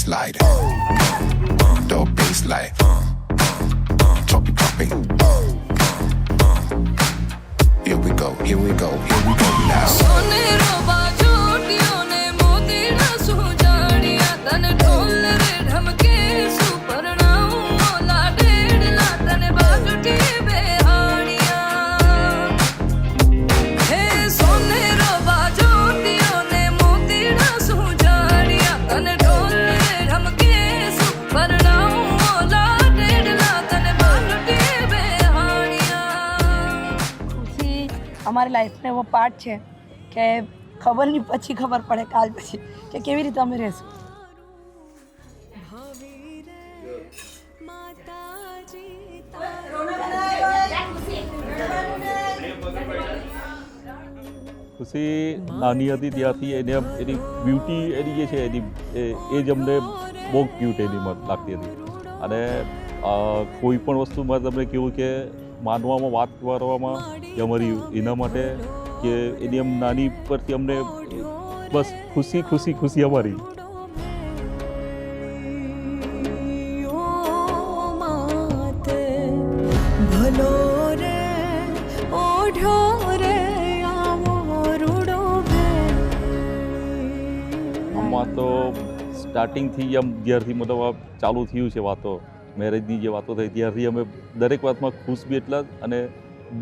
slide. The bass like dropping. Here we go, here we go, here we go now. અમારી લાઈફનો એવો part છે કે ખબર નહીં પછી ખબર પડે કાલ પછી કે કેવી રીતે અમે રહેશું. ખુશી નાની હતી ત્યાંથી એને એની બ્યુટી એની જે છે એની એ જ અમને બહુ ક્યુટ એની લાગતી હતી. અને કોઈ પણ વસ્તુમાં તમને કેવું કે માનવામાં વાત કરવામાં કે અમારી એના માટે કે એની આમ નાની પરથી અમને બસ ખુશી ખુશી ખુશી અમારી. આમાં તો સ્ટાર્ટિંગથી આમ જ્યારથી મતલબ ચાલુ થયું છે વાતો, મેરેજની જે વાતો થઈ ત્યારથી અમે દરેક વાતમાં ખુશ બી એટલા જ અને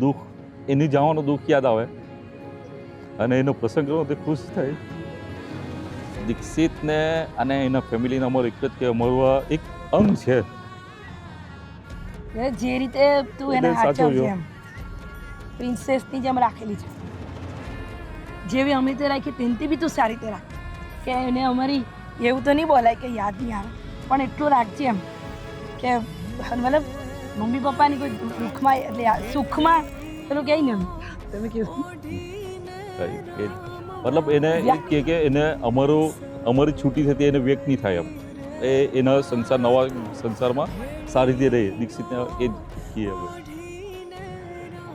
દુઃખ એની જવાનું દુઃખ યાદ આવે અને એનો પ્રસંગ કરો તે ખુશ થાય. દીક્ષિતને અને એના ફેમિલીને અમારું એક જ કે અમારું આ એક અંગ છે. જે રીતે તું એને સાચવજે એમ પ્રિન્સેસની જેમ રાખેલી છે, જેવી અમે તે રાખી તેનથી બી તું સારી રીતે રાખ કે એને અમારી એવું તો નહીં બોલાય કે યાદ નહીં આવે પણ એટલું રાખજે એમ કે મતલબ મમ્મી પપ્પાની કોઈ દુઃખમાં એટલે સુખમાં પેલું કહે ને તમે કેવું મતલબ એને કે એને અમારી છૂટી થતી એને વ્યક્ત નહીં થાય એમ એ એના સંસાર નવા સંસારમાં સારી રીતે રહે. દીક્ષિતને એ જ કહીએ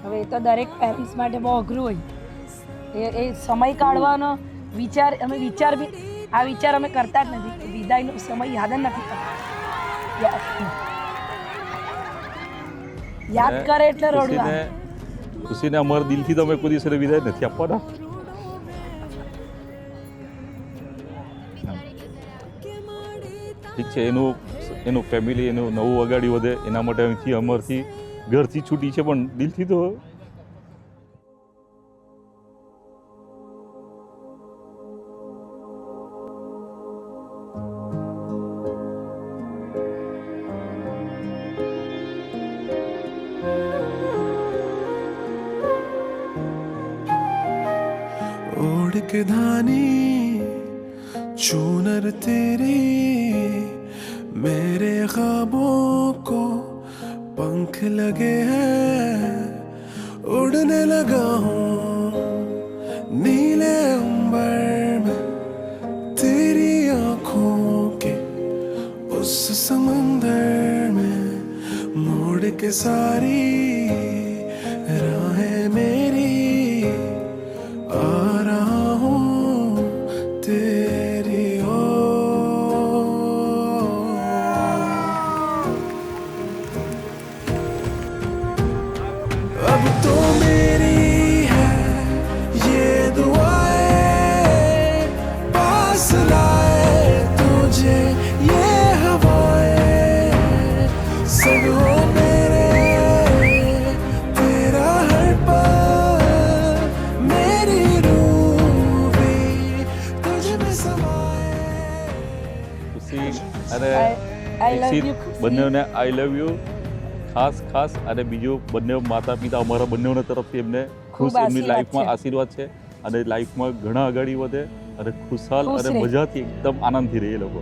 હવે એ તો દરેક પેરેન્ટ્સ માટે બહુ અઘરું હોય એ સમય કાઢવાનો વિચાર અમે વિચાર બી આ વિચાર અમે કરતા જ નથી કે વિદાયનો સમય યાદ જ નથી કરતા. યાદ કરે એટલે રડવા. ખુશીને અમારા દિલથી તો અમે કોઈ દિવસ વિદાય નથી આપવાના. ઠીક છે, એનું ફેમિલી એનું નવું અગાડી વધે એના માટે અહીંથી અમારથી ઘરથી છૂટી છે પણ દિલથી તો ओढ़ के धानी चूनर तेरी मेरे ख्वाबों को पंख लगे हैं उड़ने लगा हूँ नीले अंबर में तेरी आँखों के उस समंदर में मोड़ के सारी राहें मेरी आ रहा हूँ तेरी अब तो मेरी है ये दुआएं पास लाए तुझे ये हवाएं संग हो मेरे तेरा हर पल मेरी रूह भी तुझ में समाए. ખુશી અને I love you, દીક્ષિત ખુશી. બંનેને આઈ લવ યુ ખાસ અને બીજું બંને માતા પિતા અમારા બંનેઓના તરફથી એમને ખુશ એમની આશીર્વાદ લાઈફમાં છે. આશીર્વાદ છે અને લાઈફમાં ઘણા આગળ વધે અને ખુશાલ ખુશ અને રહે. મજાથી એકદમ આનંદથી રહે એ લોકો.